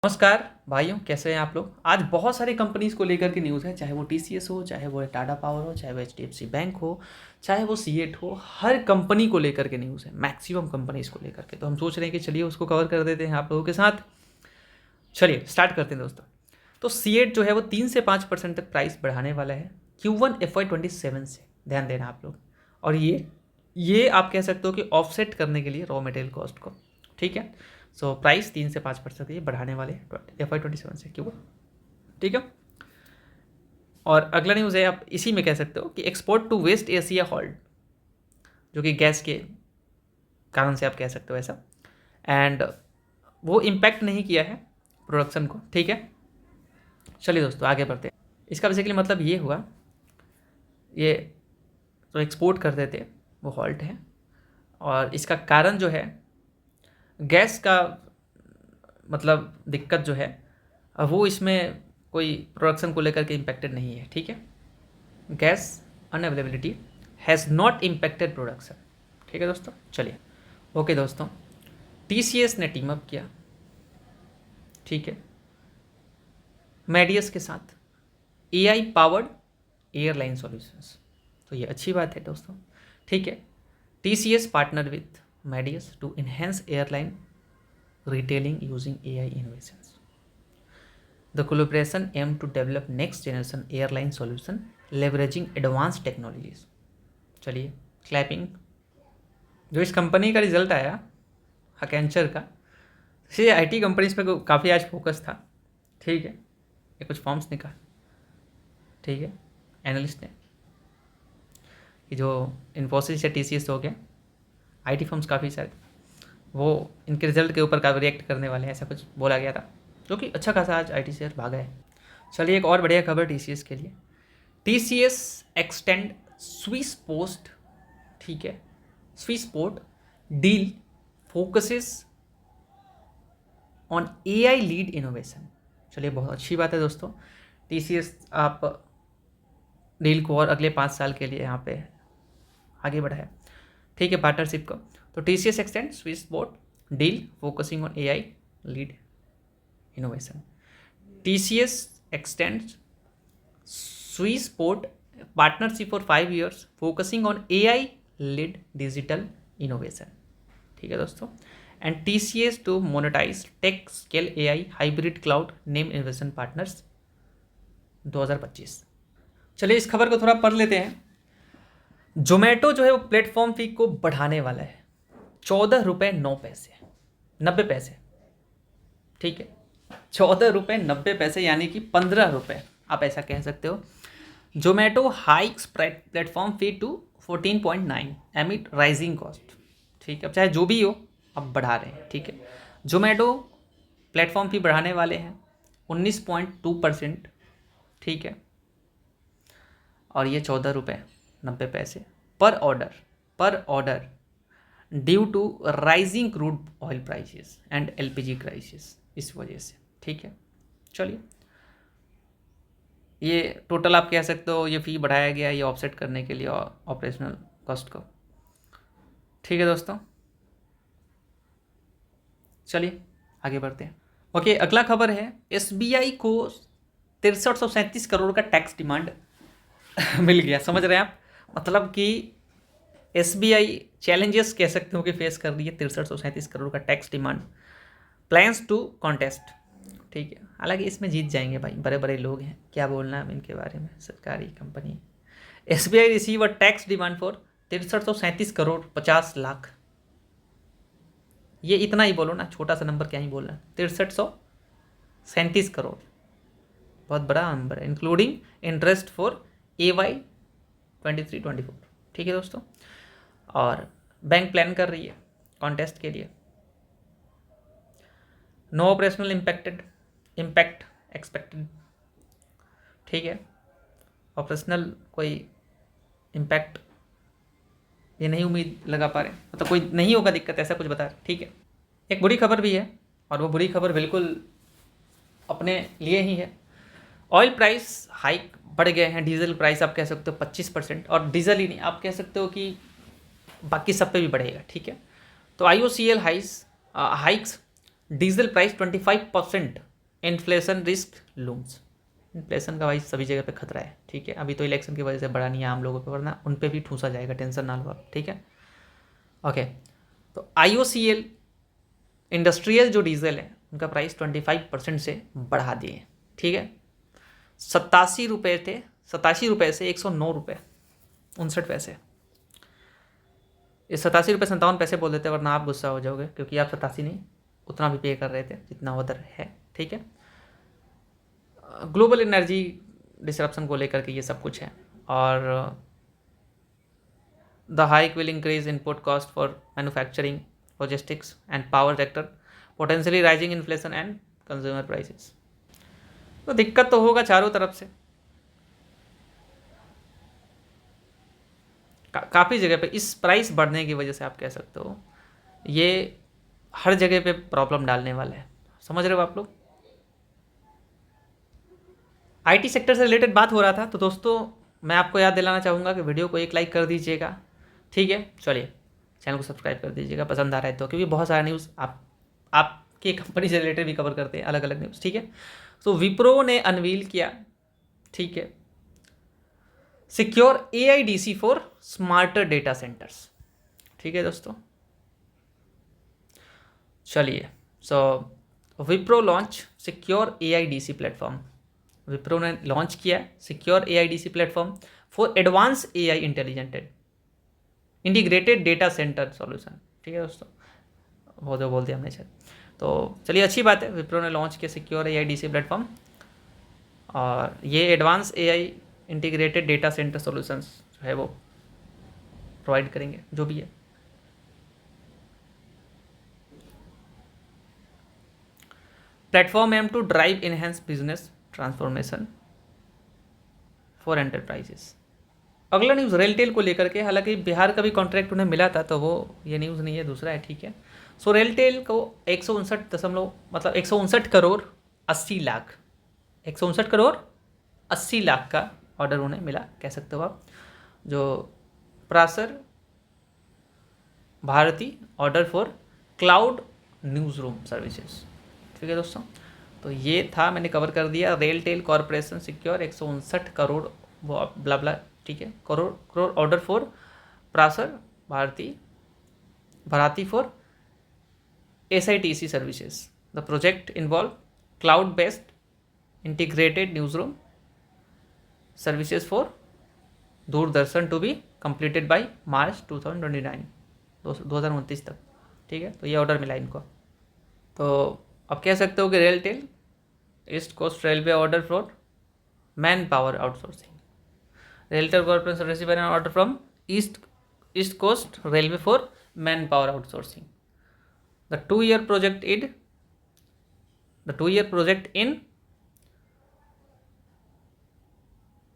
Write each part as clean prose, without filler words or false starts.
नमस्कार भाइयों, कैसे हैं आप लोग। आज बहुत सारी कंपनीज़ को लेकर के न्यूज़ है, चाहे वो टीसीएस हो, चाहे वो टाटा पावर हो, चाहे वो एचडीएफसी बैंक हो, चाहे वो सीएट हो। हर कंपनी को लेकर के न्यूज़ है, मैक्सिमम कंपनीज़ को लेकर के। तो हम सोच रहे हैं कि चलिए उसको कवर कर देते हैं आप लोगों के साथ। चलिए स्टार्ट करते हैं दोस्तों। तो सीएट जो है वो 3 से 5% तक प्राइस बढ़ाने वाला है Q1 FY27 से। ध्यान देना आप लोग। और ये आप कह सकते हो कि ऑफसेट करने के लिए रॉ मटेरियल कॉस्ट को, ठीक है। सो प्राइस 3 से 5% ये बढ़ाने वाले FY27 से Q1, ठीक है। और अगला न्यूज़ है, आप इसी में कह सकते हो कि export to West Asia halt, जो कि गैस के कारण से आप कह सकते हो ऐसा। एंड वो इम्पैक्ट नहीं किया है प्रोडक्शन को, ठीक है। चलिए दोस्तों आगे बढ़ते हैं। इसका बेसिकली मतलब ये हुआ, ये जो एक्सपोर्ट करते थे वो हॉल्ट है, और इसका कारण जो है गैस का मतलब दिक्कत जो है वो इसमें कोई प्रोडक्शन को लेकर के इम्पेक्टेड नहीं है, ठीक है। Gas unavailability has not impacted production, ठीक है दोस्तों। चलिए ओके दोस्तों, टीसीएस ने टीम अप किया, ठीक है, मेडियस के साथ एआई पावर्ड एयरलाइन सॉल्यूशंस। तो ये अच्छी बात है दोस्तों, ठीक है। TCS partner with Medius to enhance airline retailing using AI innovations. The collaboration aimed to develop next generation airline solution leveraging advanced technologies. चलिए क्लैपिंग। जो इस कंपनी का रिजल्ट आया हकैंचर का, ये आईटी कंपनीज पे काफ़ी आज फोकस था, ठीक है। ये कुछ फॉर्म्स निकाल, ठीक है, एनालिस्ट ने कि जो इन्फोसिस या टीसीएस हो गया, आईटी फर्म्स काफ़ी सारे वो इनके रिजल्ट के ऊपर काफ़ी रिएक्ट करने वाले हैं, ऐसा कुछ बोला गया था, जो कि अच्छा खासा आज आईटी शेयर भागा है। चलिए एक और बढ़िया खबर टीसीएस के लिए, टीसीएस एक्सटेंड स्विस पोस्ट, ठीक है, Swiss port deal focuses on AI lead innovation. चलिए बहुत अच्छी बात है दोस्तों, टीसीएस आप डील को और अगले 5 साल के लिए यहाँ पे आगे बढ़ाया, ठीक है, पार्टनरशिप को। तो TCS extend Swissport deal focusing on AI lead innovation. TCS extend Swissport partnership for 5 years focusing on AI lead digital innovation, ठीक है दोस्तों। And TCS to monetize tech scale AI hybrid cloud name innovation partners 2025। चलिए इस खबर को थोड़ा पढ़ लेते हैं। जोमेटो जो है वो प्लेटफॉर्म फी को बढ़ाने वाला है ₹14.09, 90 पैसे, ठीक है, ₹14.90 यानी कि ₹15, आप ऐसा कह सकते हो। Zomato hikes platform fee to 14.9 amid rising cost, ठीक है। अब चाहे जो भी हो, अब बढ़ा रहे हैं, ठीक है। जोमेटो प्लेटफॉर्म फी बढ़ाने वाले हैं 19.2%, ठीक है, और ये ₹14.90 पर order due to rising crude oil prices and LPG crisis, इस वजह से, ठीक है। चलिए ये टोटल आप कह सकते हो ये फ़ी बढ़ाया गया ये ऑफसेट करने के लिए ऑपरेशनल कॉस्ट को, ठीक है दोस्तों। चलिए आगे बढ़ते हैं। ओके, अगला खबर है, एसबीआई को 6337 करोड़ का टैक्स डिमांड मिल गया। समझ रहे हैं आप, मतलब कि एसबीआई चैलेंजेस कह सकते हो कि फेस कर रही है 6337 करोड़ का tax demand, plans to contest, ठीक है। हालांकि इसमें जीत जाएंगे भाई, बड़े बड़े लोग हैं, क्या बोलना है इनके बारे में, सरकारी company. SBI receive a tax demand for 6337 crore 50 lakh. ये इतना ही बोलो ना, छोटा सा नंबर क्या ही बोलना, 6337 करोड़ बहुत बड़ा नंबर है, इंक्लूडिंग इंटरेस्ट फॉर AY 23-24, ठीक है दोस्तों। और बैंक प्लान कर रही है कॉन्टेस्ट के लिए। नो ऑपरेशनल इम्पैक्ट एक्सपेक्टेड, ठीक है। ऑपरेशनल कोई इम्पैक्ट ये नहीं उम्मीद लगा पा रहे, मतलब कोई नहीं होगा दिक्कत, ऐसा कुछ बता रहे, ठीक है। एक बुरी खबर भी है, और वो बुरी खबर बिल्कुल अपने लिए ही है। ऑयल प्राइस हाइक बढ़ गए हैं, डीजल प्राइस आप कह सकते हो 25%, और डीजल ही नहीं, आप कह सकते हो कि बाकी सब पे भी बढ़ेगा, ठीक है। तो IOCL hikes diesel price 25% inflation risk looms. Inflation का भाई सभी जगह पे खतरा है, ठीक है। अभी तो इलेक्शन की वजह से बढ़ा नहीं है आम लोगों पे, वरना उन पे भी ठूसा जाएगा, टेंशन ना लो आप, ठीक है। ओके, तो IOCL इंडस्ट्रियल जो डीजल है उनका प्राइस 25% से बढ़ा दिए, ठीक है। 87 रुपये थे, 87 रुपये से 109 रुपये 59 पैसे। इस 87 रुपये 57 पैसे बोल देते, वरना आप गुस्सा हो जाओगे, क्योंकि आप 87 नहीं उतना भी पे कर रहे थे जितना उधर है, ठीक है। ग्लोबल एनर्जी डिसरप्शन को लेकर के ये सब कुछ है। और the hike will increase input cost for manufacturing, logistics and power sector, potentially rising inflation and consumer prices. तो दिक्कत तो होगा चारों तरफ से, काफ़ी जगह पे इस प्राइस बढ़ने की वजह से आप कह सकते हो ये हर जगह पे प्रॉब्लम डालने वाला है, समझ रहे हो आप लोग। IT सेक्टर से रिलेटेड बात हो रहा था, तो दोस्तों मैं आपको याद दिलाना चाहूँगा कि वीडियो को एक लाइक कर दीजिएगा, ठीक है। चलिए चैनल को सब्सक्राइब कर दीजिएगा पसंद आ रहा है तो, क्योंकि बहुत सारा न्यूज़ आपकी कंपनी से रिलेटेड भी कवर करते हैं, अलग अलग न्यूज़, ठीक है। तो विप्रो ने अनवील किया, ठीक है, secure AIDC for smarter data centres, ठीक है दोस्तों। चलिए, so Wipro launch secure AIDC platform. Wipro ने लॉन्च किया secure AIDC platform for advance AI इंटेलिजेंटेड इंटीग्रेटेड डेटा सेंटर सॉल्यूशन, ठीक है दोस्तों। वो जो बोल दिया हमने शायद, तो चलिए अच्छी बात है, विप्रो ने लॉन्च किया सिक्योर AIDC प्लेटफॉर्म, और ये advance AI integrated data center solutions जो है वो प्रोवाइड करेंगे, जो भी है। Platform aim to drive enhance business transformation for enterprises. अगला न्यूज़ रेलटेल को लेकर के, हालांकि बिहार का भी कॉन्ट्रैक्ट उन्हें मिला था, तो वो ये न्यूज़ नहीं है, दूसरा है, ठीक है। सो रेलटेल को 159 करोड़ 80 लाख 159 करोड़ 80 लाख का ऑर्डर उन्हें मिला, कह सकते हो आप, जो Prasar Bharati order for cloud news room services, ठीक है दोस्तों। तो ये था, मैंने कवर कर दिया। रेलटेल कॉरपोरेशन सिक्योर 159 करोड़ वो ब्ला ब्ला, ठीक है, crore order for Prasar Bharati for SITC services. The project involve cloud based integrated news room services for Doordarshan to be completed by March 2029 तक, ठीक है। तो ये ऑर्डर मिला इनको। तो अब कह सकते हो कि RailTel East Coast Railway order for manpower outsourcing. RailTel Corporation receive an order from East Coast Railway for manpower outsourcing. The 2-year project in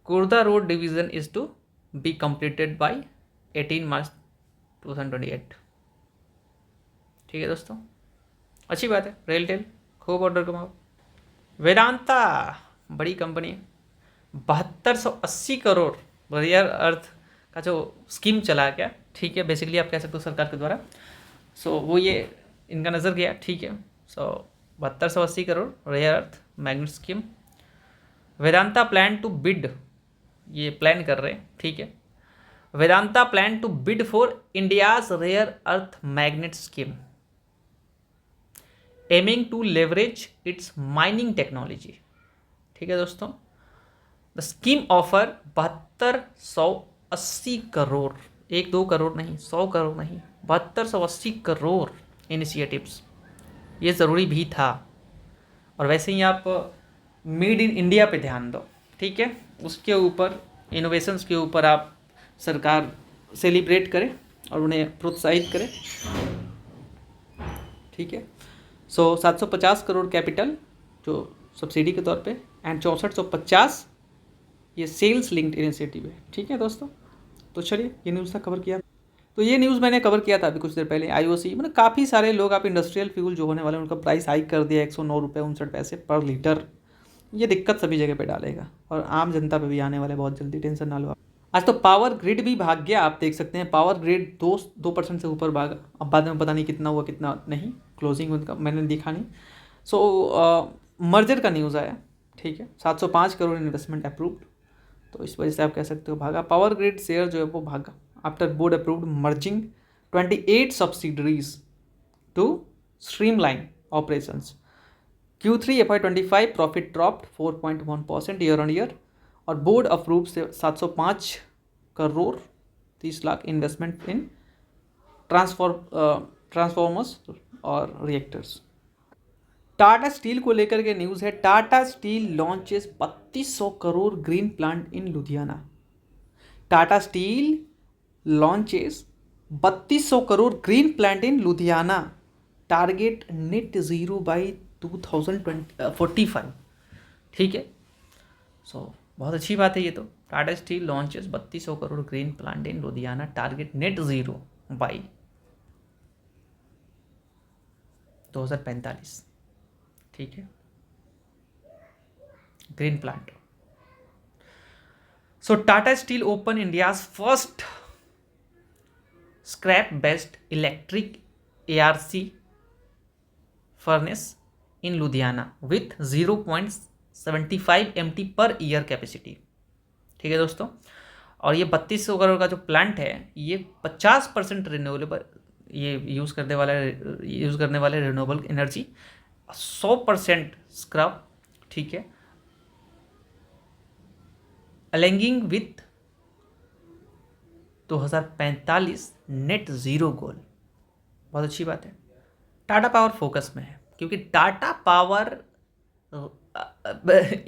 Kurda Road division is to be completed by 18 March 2028, ठीक है दोस्तों। अच्छी बात है, रेलटेल खूब order कमाओ। वेदांता बड़ी company है, 7280 करोड़ रेयर अर्थ का जो स्कीम चला गया, ठीक है, बेसिकली आप कह सकते हो सरकार के द्वारा। सो वो ये इनका नज़र गया, ठीक है। So 7280 crore rare earth magnet scheme. Vedanta plan to bid, ये प्लान कर रहे हैं, ठीक है। Vedanta plan to bid for India's rare earth magnet scheme aiming to leverage its mining technology, ठीक है दोस्तों। The scheme offer 7280 crore, 1-2 crore नहीं, 100 करोड़ नहीं, 7280 करोड़ इनिशिएटिव्स। ये ज़रूरी भी था। और वैसे ही आप मेड इन इंडिया पे ध्यान दो, ठीक है, उसके ऊपर इनोवेशंस के ऊपर आप सरकार सेलिब्रेट करे और उन्हें प्रोत्साहित करे, ठीक है। सो 750 करोड़ कैपिटल जो सब्सिडी के तौर पे एंड 6450 ये सेल्स लिंक्ड इनिशिएटिव है, ठीक है दोस्तों। तो चलिए ये न्यूज़ था कवर किया। तो ये न्यूज़ मैंने कवर किया था अभी कुछ देर पहले। IOC मतलब काफ़ी सारे लोग, आप इंडस्ट्रियल फ्यूल जो होने वाले उनका प्राइस हाइक कर दिया 109 रुपये 59 पैसे पर लीटर। ये दिक्कत सभी जगह पे डालेगा और आम जनता पे भी आने वाले बहुत जल्दी, टेंशन ना लो आप। आज तो पावर ग्रिड भी भाग गया, आप देख सकते हैं पावर ग्रिड 2% से ऊपर भागा। अब बाद में पता नहीं कितना हुआ कितना नहीं, क्लोजिंग उनका मैंने देखा नहीं। सो मर्जर का न्यूज़ आया, ठीक है, 705 करोड़ इन्वेस्टमेंट अप्रूव्ड, तो इस वजह से आप कह सकते हो भागा। पावर ग्रिड शेयर जो है वो भागा after board approved merging 28 subsidiaries to streamline operations. Q3 FY25 profit dropped 4.1% year on year, और बोर्ड अप्रूव से 705 crore 30 lakh investment in transformers और रिएक्टर्स। टाटा स्टील को लेकर के न्यूज़ है, Tata steel launches 3200 crore green plant in Ludhiana. Tata steel launches 3200 crore green plant in Ludhiana, target net zero by 2045, ठीक है। सो बहुत अच्छी बात है ये तो। Tata steel launches 3200 crore green plant in Ludhiana, target net zero by 2045, ठीक है, green plant. So Tata steel open India's first scrap based electric ARC furnace in Ludhiana with 0.75 MT per year capacity, ठीक है दोस्तों। और ये 3200 करोड़ का जो प्लांट है ये 50% रिन्यूएबल, ये यूज़ करने वाले रिन्यूएबल एनर्जी, 100% स्क्रब, ठीक है, अलाइनिंग विथ 2045 नेट ज़ीरो गोल। बहुत अच्छी बात है। टाटा पावर फोकस में है, क्योंकि टाटा पावर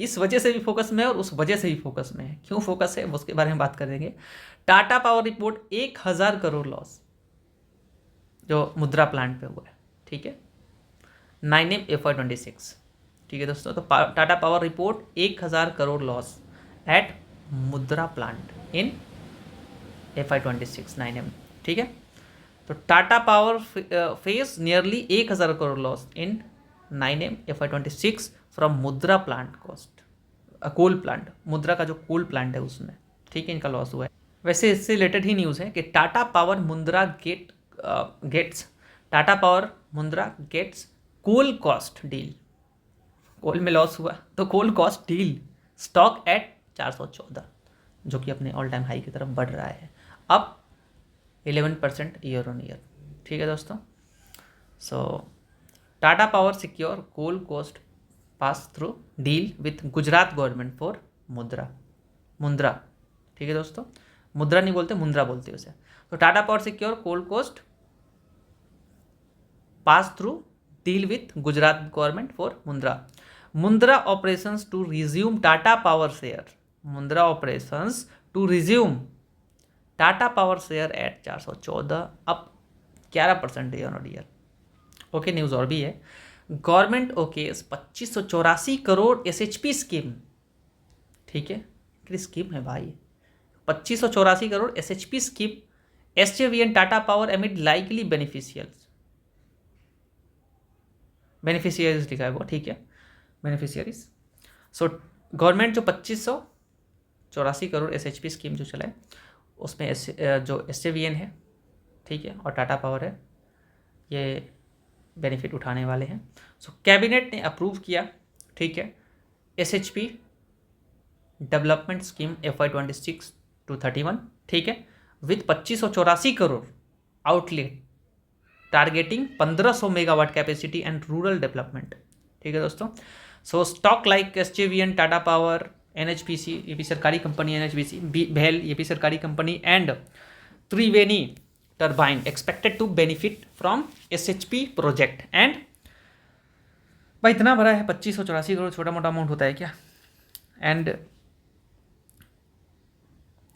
इस वजह से भी फोकस में है और उस वजह से भी फोकस में है। क्यों फोकस है उसके बारे में बात करेंगे। Tata power report 1000 crore loss जो मुद्रा प्लांट पे हुआ है, ठीक है, 9M FY26, ठीक है दोस्तों। तो Tata power report 1000 crore loss at Mudra plant in FY26 9M, ठीक है। तो Tata power face nearly 1000 crore loss in 9M FY26 from Mudra plant cost, coal plant, Mudra का जो कोल प्लांट है उसमें, ठीक है, इनका लॉस हुआ है। वैसे इससे रिलेटेड ही न्यूज़ है कि Tata power Mundra Tata power Mundra gets coal cost deal, coal में लॉस हुआ तो coal cost deal stock at 414, जो कि अपने ऑल टाइम हाई की तरफ बढ़ रहा है, अब 11% ईयर ऑन ईयर, ठीक है दोस्तों। So Tata power secure coal cost pass through deal with Gujarat government for Mundra, ठीक है दोस्तों। मुद्रा नहीं बोलते, मुंद्रा बोलते उसे। तो Tata power secure coal cost pass through deal with Gujarat government for Mundra operations to resume Tata power share, Mundra operations to resume Tata power share at 414, अब 11% year on year. Okay, news और भी है। Government okays 2584 crore SHP scheme, ठीक है, कितनी स्कीम है भाई, 2584 crore SHP scheme SJVN Tata power amid likely beneficiaries लिखा है वो, ठीक है, बेनिफिशियरीज। सो गवर्नमेंट जो 2584 करोड़ SHP स्कीम जो चलाए उसमें जो SJVN है, ठीक है, और टाटा पावर है, ये बेनिफिट उठाने वाले हैं। सो कैबिनेट ने अप्रूव किया, ठीक है, SHP development scheme FY26 to 31, ठीक है, with 2584 crore outlet targeting 1500 megawatt capacity and rural development, ठीक है दोस्तों। सो stock like SJVN Tata power NHPC, ये भी सरकारी कंपनी, NHPC भेल, ये भी सरकारी company, and Triveni turbine expected to benefit from SHP project. And भाई इतना बड़ा है, 2584 करोड़ छोटा मोटा अमाउंट होता है क्या। एंड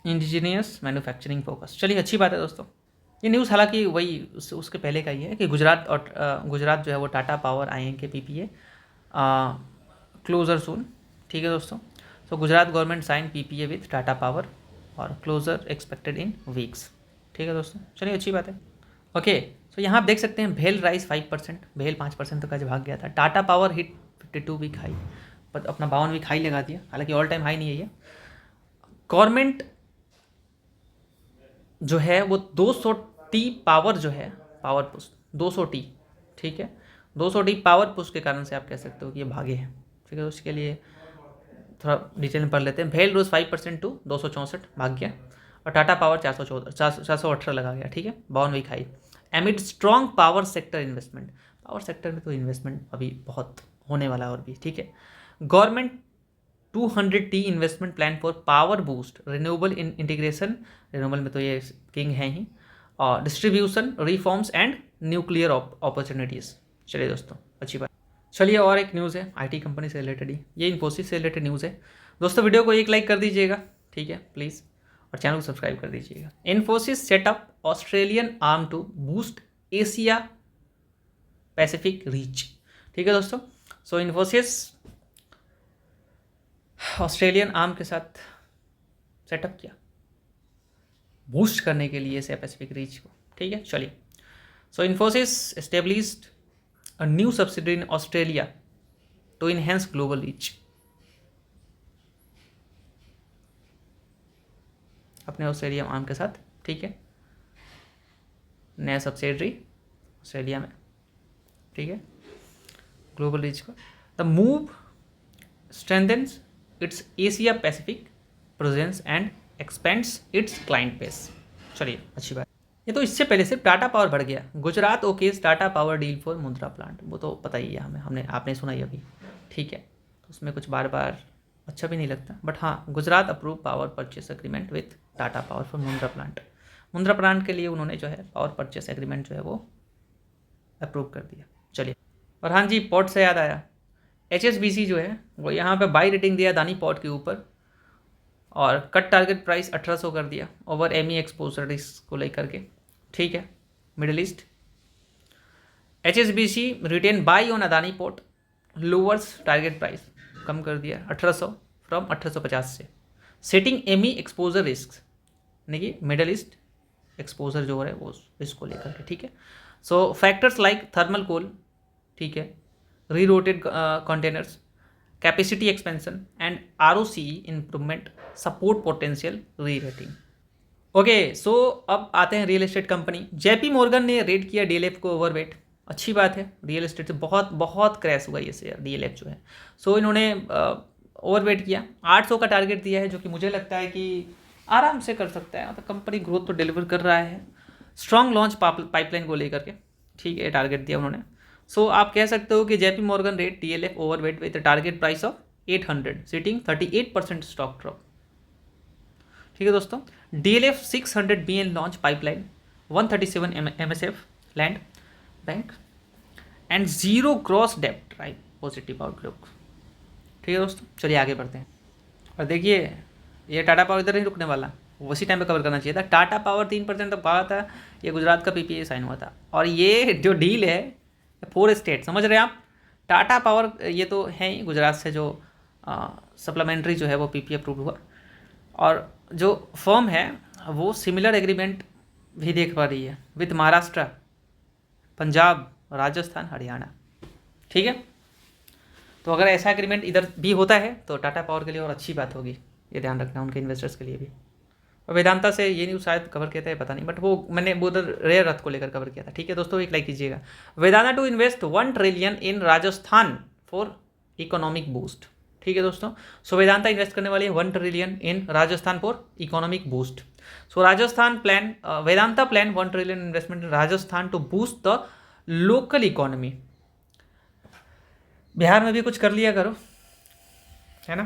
इंडिजीनियस मैन्युफैक्चरिंग फोकस, चलिए अच्छी बात है दोस्तों। ये न्यूज़ हालांकि वही उसके पहले का ही है कि गुजरात जो है वो Tata power INK PPA closure soon, ठीक है दोस्तों। So Gujarat government sign PPA with Tata power और क्लोजर एक्सपेक्टेड इन वीक्स, ठीक है दोस्तों, चलिए अच्छी बात है। ओके, सो यहाँ आप देख सकते हैं भेल राइस 5%, भेल 5% तक आज भाग गया था। Tata power hit 52 week high, पर अपना 52 वीक हाई लगा दिया, हालांकि ऑल टाइम हाई नहीं है ये। गवर्नमेंट जो है वो 200T पावर जो है, पावर पुश 200T, ठीक है, 200T पावर पुश के कारण से आप कह सकते हो कि ये भागे हैं, ठीक है, उसके लिए थोड़ा डिटेल में पढ़ लेते हैं। भेल रोज 5% टू 264 भाग गया, और टाटा पावर 418 लगा गया, ठीक है, 52 week high amid strong power sector investment. Power sector में तो इन्वेस्टमेंट अभी बहुत होने वाला है और भी, ठीक है। Government 200T investment plan for power boost renewable in integration, renewable में तो ये किंग है ही, और distribution reforms and nuclear opportunities. चलिए दोस्तों, अच्छी बात। चलिए, और एक न्यूज़ है आईटी कंपनी से रिलेटेड ही, ये इन्फोसिस से रिलेटेड न्यूज़ है दोस्तों। वीडियो को एक लाइक कर दीजिएगा, ठीक है प्लीज़, और चैनल को सब्सक्राइब कर दीजिएगा। Infosys setup Australian arm to boost Asia Pacific reach, ठीक है दोस्तों। सो इन्फोसिस ऑस्ट्रेलियन आर्म के साथ सेटअप किया बूस्ट करने के लिए एशिया पैसिफिक रीच को, ठीक है। चलिए, so Infosys established a new subsidiary in Australia to enhance global reach. अपने ऑस्ट्रेलिया आर्म के साथ, ठीक है, नया सब्सिडरी ऑस्ट्रेलिया में, ठीक है, ग्लोबल रीच को। The move strengthens it's Asia Pacific presence and expends it's client base. चलिए, अच्छी बात। ये तो इससे पहले सिर्फ टाटा पावर बढ़ गया। Gujarat okays Tata power deal for Mundra plant, वो तो पता ही है हमने आपने सुना ही अभी, ठीक है, तो उसमें कुछ बार बार अच्छा भी नहीं लगता, बट हाँ, Gujarat approve power purchase agreement with Tata power for Mundra plant. Mundra plant के लिए उन्होंने जो है पावर परचेस एग्रीमेंट जो है वो अप्रूव कर दिया। चलिए, और हाँ जी, पोर्ट से याद आया, HSBC जो है वो यहाँ पे बाई रेटिंग दिया अदानी पोर्ट के ऊपर, और कट टारगेट प्राइस 1800 कर दिया ओवर एमी एक्सपोजर रिस्क को लेकर के, ठीक है। Middle east HSBC retain buy on Adani port, lowers target price, कम कर दिया 1800 फ्रॉम 1850 से, सेटिंग एमी एक्सपोजर रिस्क, यानी कि मिडिल ईस्ट एक्सपोजर जो है वो रिस्क को लेकर के, ठीक है। So factors like thermal coal, ठीक है, rerouted containers, capacity expansion and ROCE improvement support potential rerating. Okay, so अब आते हैं real estate company. JP Morgan ने रेट किया DLF को ओवरवेट, अच्छी बात है, रियल एस्टेट से बहुत बहुत क्रैश हुआ ये शेयर DLF जो है। सो इन्होंने ओवरवेट किया, 800 का टारगेट दिया है, जो कि मुझे लगता है कि आराम से कर सकता है, मतलब कंपनी ग्रोथ तो डिलीवर कर रहा है, स्ट्रॉन्ग लॉन्च पाइपलाइन को लेकर के, ठीक है, टारगेट दिया उन्होंने। सो आप कह सकते हो कि JP Morgan rate DLF overweight with target price of 800, citing 38% stock drop, ठीक है दोस्तों। DLF 600 BN launch pipeline, 137 MSF land bank and zero cross डेप्ट, राइट, पॉजिटिव आउटलुक, ठीक है दोस्तों। चलिए आगे बढ़ते हैं, और देखिए ये टाटा पावर इधर नहीं रुकने वाला, उसी टाइम पे कवर करना चाहिए था। टाटा पावर 3% तक भागा था, ये गुजरात का PPA साइन हुआ था, और ये जो डील है 4 स्टेट, समझ रहे हैं आप, टाटा पावर ये तो है ही गुजरात से जो सप्लीमेंट्री जो है वो PPA अप्रूव हुआ, और जो फर्म है वो सिमिलर एग्रीमेंट भी देख पा रही है विद महाराष्ट्र, पंजाब, राजस्थान, हरियाणा, ठीक है। तो अगर ऐसा एग्रीमेंट इधर भी होता है तो टाटा पावर के लिए और अच्छी बात होगी, ये ध्यान रखना उनके इन्वेस्टर्स के लिए भी। और वेदांता से ये न्यूज़ शायद कवर किया था, पता नहीं, बट वो मैंने वो उधर रेयर अर्थ को लेकर कवर किया था, ठीक है दोस्तों, एक लाइक कीजिएगा। Vedanta to invest 1 trillion in Rajasthan for economic boost, ठीक है दोस्तों। सो वेदांता इन्वेस्ट करने वाली है 1 trillion in Rajasthan for economic boost. So Rajasthan plan, Vedanta plan 1 trillion investment in Rajasthan to boost the local economy. Bihar में भी कुछ कर लिया करो, है ना,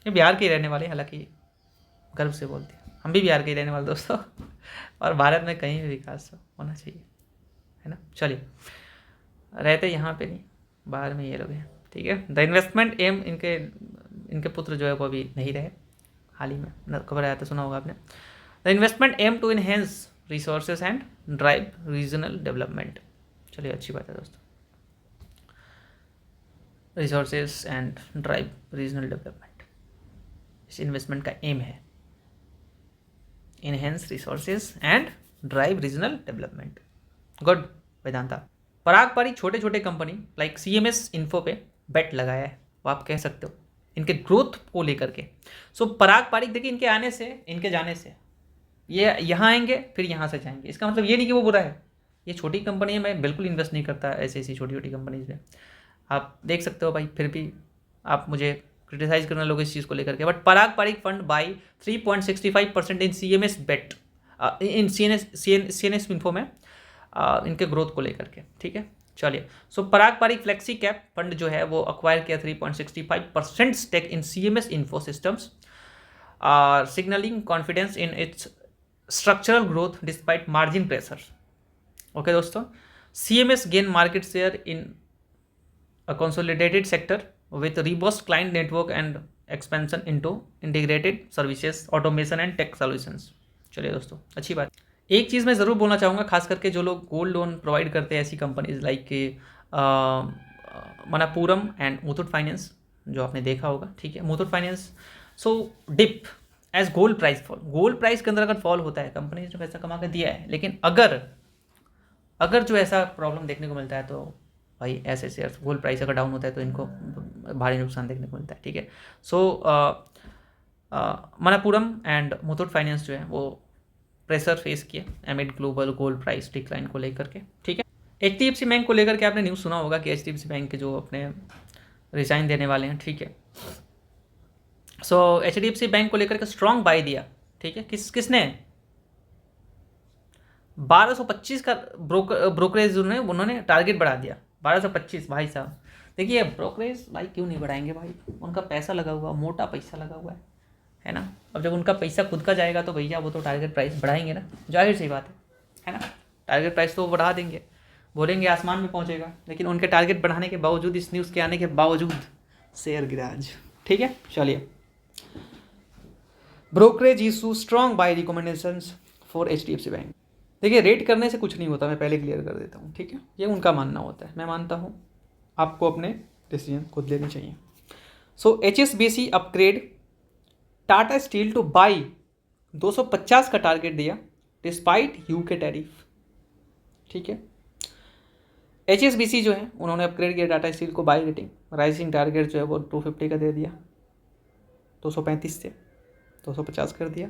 ये बिहार के ही रहने वाले, हालांकि गर्व से बोलते हैं, हम भी बिहार के ही रहने वाले दोस्तों, और भारत में कहीं भी विकास होना चाहिए, है ना। चलिए, रहते यहाँ पे नहीं, बाहर में ये लोग हैं, ठीक है। द इन्वेस्टमेंट एम, इनके पुत्र जो है वो अभी नहीं रहे, हाल ही में खबर आया था, सुना होगा आपने। The investment aim to enhance resources and drive regional development. चलिए, अच्छी बात है दोस्तों, resources and drive regional development, इस इन्वेस्टमेंट का एम है, enhance resources and drive regional development. Good Vedanta. Parag Parikh छोटे छोटे कंपनी लाइक CMS इन्फो पे बेट लगाया है, वो आप कह सकते हो इनके ग्रोथ को लेकर के। सो पराग पारिक देखिए, इनके आने से, इनके जाने से ये यहाँ आएंगे, फिर यहाँ से जाएंगे, इसका मतलब ये नहीं कि वो बुरा है, ये छोटी कंपनी है, मैं बिल्कुल इन्वेस्ट नहीं करता ऐसी छोटी छोटी कंपनीज में, आप देख सकते हो भाई, फिर भी आप मुझे क्रिटिसाइज करने लोगे इस चीज़ को लेकर के, but Parag Parikh fund buy 3.65% in CMS bet, in CNS info में इनके ग्रोथ को लेकर के, ठीक है। चलिए, so Parag Parikh flexi cap fund जो है वो अक्वायर किया 3.65% stake in CMS info systems, signalling confidence in its structural growth despite margin pressure. Okay दोस्तों, CMS gain market share in a consolidated sector with robust client network and expansion into integrated services, automation and tech solutions। चलिए दोस्तों, अच्छी बात। एक चीज़ मैं ज़रूर बोलना चाहूँगा, खास करके जो लोग गोल्ड लोन प्रोवाइड करते हैं, ऐसी कंपनीज लाइक के मनापुरम एंड मुथूट फाइनेंस, जो आपने देखा होगा, ठीक है। Muthoot finance so dip as gold price fall, gold price के अंदर अगर फॉल होता है, कंपनी ने पैसा कमा कर दिया है, लेकिन अगर जो ऐसा प्रॉब्लम देखने को मिलता है तो भाई ऐसे शेयर्स, गोल्ड प्राइस अगर डाउन होता है तो इनको भारी नुकसान देखने को मिलता है, ठीक है। सो मनापुरम एंड मुथूट फाइनेंस जो है वो प्रेशर फेस किए एमिड ग्लोबल गोल्ड प्राइस डिक्लाइन को लेकर के, ठीक है। HDFC बैंक को लेकर के आपने न्यूज़ सुना होगा कि HDFC बैंक के जो अपने रिजाइन देने वाले हैं, ठीक है। सो HDFC बैंक को लेकर के स्ट्रॉन्ग बाय दिया, ठीक है। किसने 1225 का ब्रोकरेज उन्होंने टारगेट बढ़ा दिया, 1225। भाई साहब देखिए, ब्रोकरेज भाई क्यों नहीं बढ़ाएंगे भाई, उनका पैसा लगा हुआ, मोटा पैसा लगा हुआ है ना। अब जब उनका पैसा खुद का जाएगा तो भैया वो तो टारगेट प्राइस बढ़ाएंगे ना, जाहिर सी बात है ना। टारगेट प्राइस तो वो बढ़ा देंगे, बोलेंगे आसमान में पहुंचेगा, लेकिन उनके टारगेट बढ़ाने के बावजूद, इस न्यूज़ के आने के बावजूद शेयर गिरा आज, ठीक है। चलिए, brokerage issue strong bye recommendations for HDFC bank. देखिए, रेट करने से कुछ नहीं होता, मैं पहले क्लियर कर देता हूँ, ठीक है। ये उनका मानना होता है, मैं मानता हूँ आपको अपने डिसीजन खुद लेने चाहिए। सो HSBC upgrade Tata steel two by 250 का टारगेट दिया डिस्पाइट UK टैरिफ, ठीक है। HSBC जो है उन्होंने अपग्रेड किया टाटा स्टील को बाई रेटिंग, राइजिंग टारगेट जो है वो 250 का दे दिया, 235 से 250 कर दिया।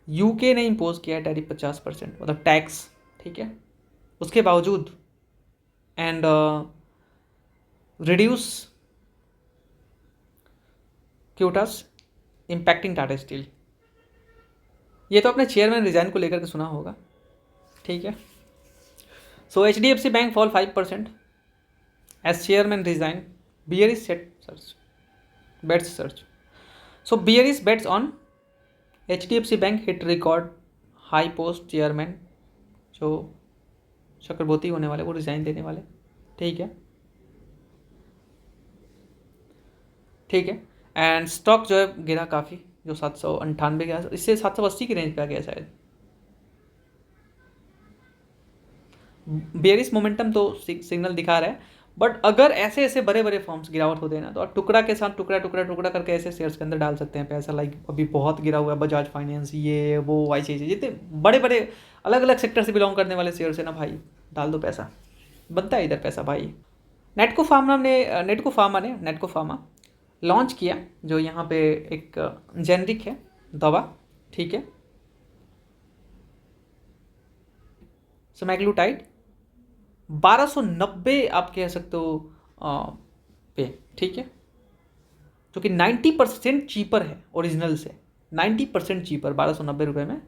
UK ने इम्पोज किया टैरिफ 50%, मतलब टैक्स, ठीक है। उसके बावजूद and reduce quotas impacting Tata steel. ये तो अपने चेयरमैन रिजाइन को लेकर के सुना होगा, ठीक है। So HDFC bank fall 5% as chairman resign, bearish set search bets search. So bearish bets on HDFC bank hit record high, post chairman जो चक्रवर्ती होने वाले वो रिजाइन देने वाले, ठीक है, ठीक है। एंड स्टॉक जो है गिरा काफ़ी, जो 798 गया, इससे 780 की रेंज पे आ गया शायद। बेरिश मोमेंटम तो सिग्नल दिखा रहा है, बट अगर ऐसे ऐसे बड़े बड़े फॉर्म्स गिरावट होते हैं ना, तो आप टुकड़ा के साथ टुकड़ा करके ऐसे शेयर्स के अंदर डाल सकते हैं पैसा। लाइक अभी बहुत गिरा हुआ है बजाज फाइनेंस, ये वो ऐसे जितने बड़े बड़े अलग अलग सेक्टर से बिलोंग करने वाले शेयर्स है ना भाई, डाल दो पैसा, बनता है इधर पैसा भाई। नेटको फार्मा लॉन्च किया, जो यहाँ पे एक जेनरिक है दवा, ठीक है, सेमाग्लूटाइड 1290 आप कह सकते हो पे, ठीक है, जो कि 90% चीपर है ओरिजिनल से, 90% चीपर 1290 रुपये में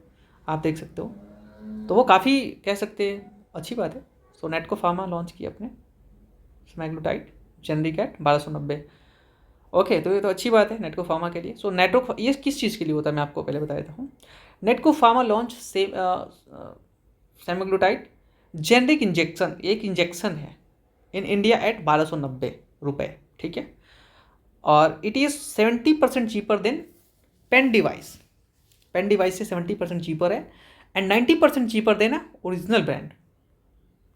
आप देख सकते हो, तो वो काफ़ी कह सकते हैं अच्छी बात है। सो नेटको फार्मा लॉन्च किया अपने सेमाग्लूटाइड जेनरिक एट 1290। ओके, तो ये तो अच्छी बात है नेटको फार्मा के लिए। सो नेटको ये किस चीज़ के लिए होता है मैं आपको पहले बता देता हूँ। Natco pharma launch semaglutide generic injection, एक इंजेक्शन है इन इंडिया एट 1290 रुपये, ठीक है, और it is 70% cheaper than pen device से 70% चीपर है, and 90% cheaper than original brand,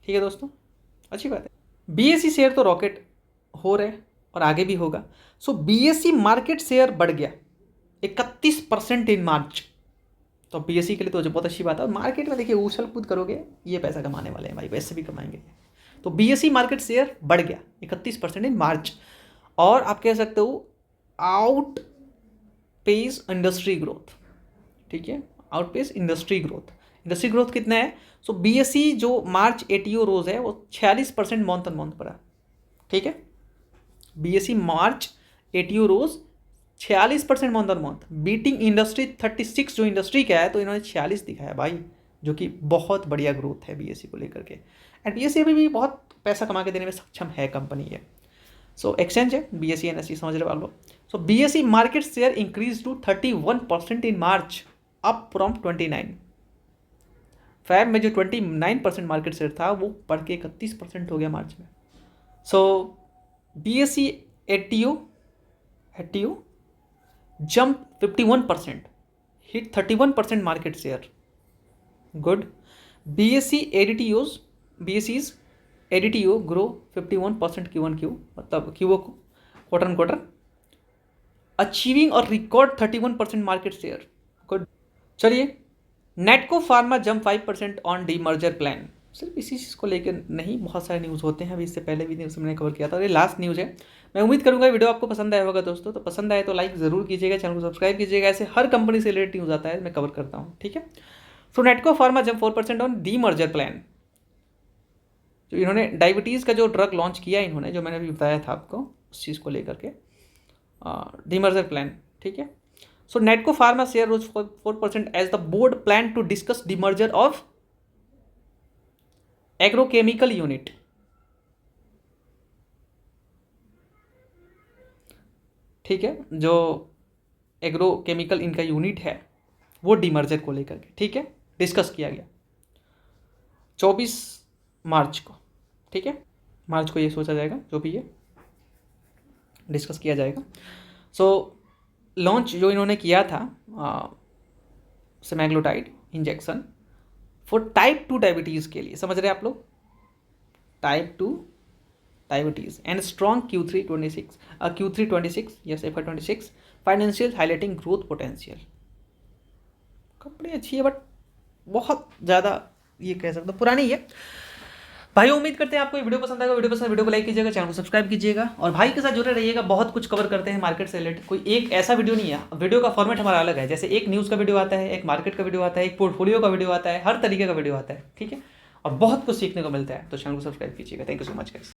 ठीक है दोस्तों, अच्छी बात है। BSE शेयर तो रॉकेट हो रहे और आगे भी होगा। सो BSE मार्केट शेयर बढ़ गया 31% इन मार्च, तो BSE के लिए तो बहुत अच्छी बात है। और मार्केट में देखिए उछल कूद करोगे, ये पैसा कमाने वाले हैं भाई, वैसे भी कमाएंगे। तो BSE मार्केट शेयर बढ़ गया 31% इन मार्च, और आप कह सकते हो आउट पेस इंडस्ट्री ग्रोथ, ठीक है, आउट पेस इंडस्ट्री ग्रोथ कितना है। सो BSE जो मार्च ATO रोज है वो 46% मंथ ऑन मंथ बढ़ा, ठीक है। BSE March ATU rose 46% month on month, beating industry 36 जो इंडस्ट्री का है, तो इन्होंने 46 दिखाया भाई, जो कि बहुत बढ़िया ग्रोथ है BSE को लेकर के। एंड BSE अभी भी बहुत पैसा कमा के देने में सक्षम है कंपनी है। सो एक्सचेंज है BSE NSE, समझ रहे हो। So BSE market share increase to 31% in March, up from 29। Feb में जो 29% मार्केट शेयर था वो बढ़ के 31% हो गया मार्च में। सो BSE ATU jump 51%, hit 31% market share. Good. BSE's ADTO grow 51% Q1Q, मतलब Q quarter on quarter, achieving a record 31% market share. Good. चलिए, Natco pharma jump 5% on demerger plan. सिर्फ इसी चीज़ को लेकर नहीं, बहुत सारे न्यूज़ होते हैं, अभी इससे पहले भी न्यूज़ मैंने कवर किया था, और ये लास्ट न्यूज़ है। मैं उम्मीद करूंगा वीडियो आपको पसंद आया होगा दोस्तों। तो पसंद आए तो लाइक ज़रूर कीजिएगा, चैनल को सब्सक्राइब कीजिएगा, ऐसे हर कंपनी से रिलेटेड न्यूज़ आता है मैं कवर करता हूँ, ठीक है। So Natco pharma jump 4% on demerger plan. जो इन्होंने डायबिटीज़ का जो ड्रग लॉन्च किया इन्होंने, जो मैंने अभी बताया था आपको उस चीज़ को लेकर के, डीमर्जर प्लान, ठीक है। So Natco Pharma share rose 4% as the board planned to discuss demerger of agrochemical unit. ठीक है, जो एग्रोकेमिकल इनका यूनिट है वो डीमर्जर को लेकर के, ठीक है, डिस्कस किया गया 24 मार्च को, ठीक है। मार्च को ये सोचा जाएगा, जो भी ये डिस्कस किया जाएगा। सो लॉन्च जो इन्होंने किया था सेमेग्लोटाइड इंजेक्शन फॉर टाइप 2 डायबिटीज़ के लिए, समझ रहे हैं आप लोग, type 2 diabetes, and strong Q3 26 yes FY 26 financial highlighting growth potential. Company अच्छी है बट बहुत ज़्यादा ये कह सकते हो पुरानी है भाई। उम्मीद करते हैं आपको ये वीडियो पसंद आएगा। वीडियो को लाइक कीजिएगा, चैनल को सब्सक्राइब कीजिएगा, और भाई के साथ जुड़े रहिएगा। बहुत कुछ कवर करते हैं मार्केट से रिलेटेड, कोई एक ऐसा वीडियो नहीं है, वीडियो का फॉर्मेट हमारा अलग है। जैसे एक न्यूज़ का वीडियो आता है, एक मार्केट का वीडियो आता है, एक पोर्टफोलियो का वीडियो आता है, हर तरीके का वीडियो आता है, ठीक है, और बहुत कुछ सीखने को मिलता है। तो चैनल को सब्सक्राइब कीजिएगा। Thank you so much guys.